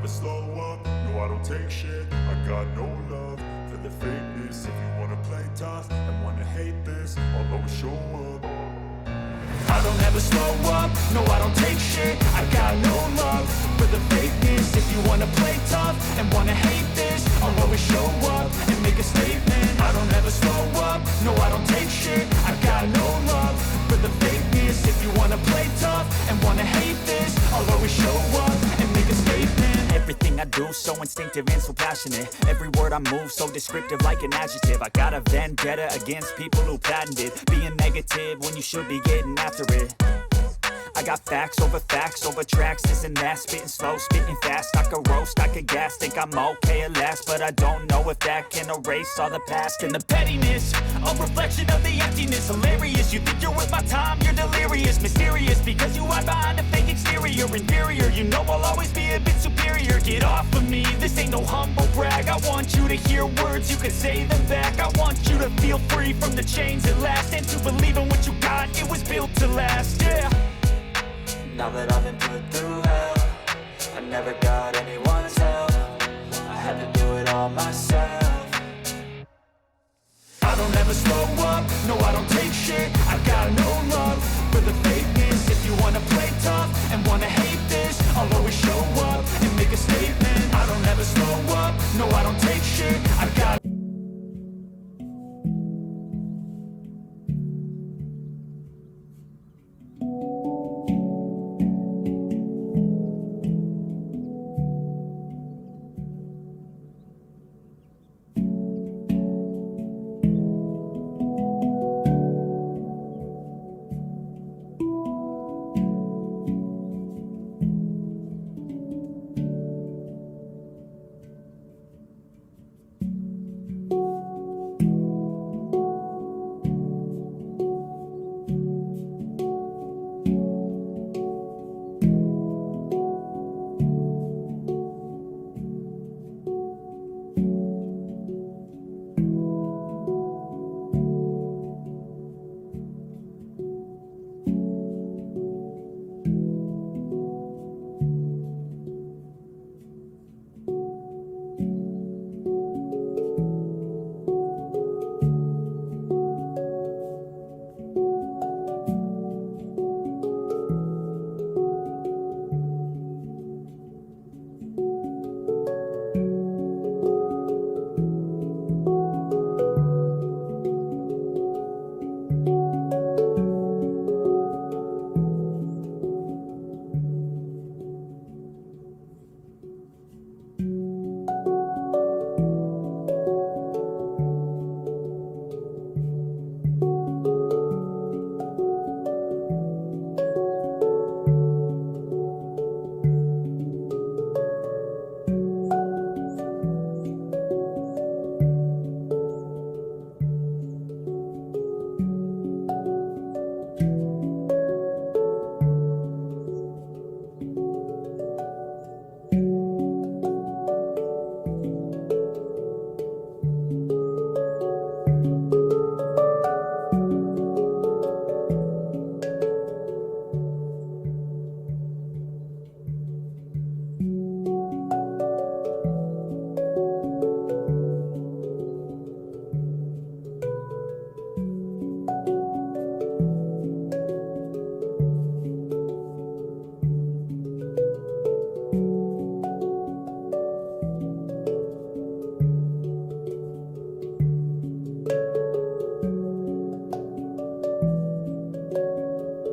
slow up, no I don't take shit. I got no love for the fakeness. If you wanna play tough and wanna hate this, I'll always show up. I don't ever slow up, no I don't take shit. I got no love for the fakeness. If you wanna play tough and wanna hate this, I'll always show up and make a statement. I don't ever slow up, no I don't take shit. I got no love for the fakeness. If you wanna play tough and wanna hate this, I'll always show up and make a statement. Everything I do so instinctive and so passionate. Every word I move so descriptive like an adjective. I got a vendetta against people who patented being negative when you should be getting after it. I got facts over tracks, this and that. Spitting slow, spitting fast. I could roast, I could gas. Think I'm okay at last, but I don't know if that can erase all the past. And the pettiness, a reflection of the emptiness. Hilarious, you think you're worth my time, you're delirious. Mysterious, because you hide behind a fake exterior. Inferior, you know I'll always be a bit superior. Get off of me, this ain't no humble brag. I want you to hear words, you can say them back. I want you to feel free from the chains at last, and to believe in what you got, it was built to last, yeah. Now that I've been put through hell, I never got anyone's help. I had to do it all myself.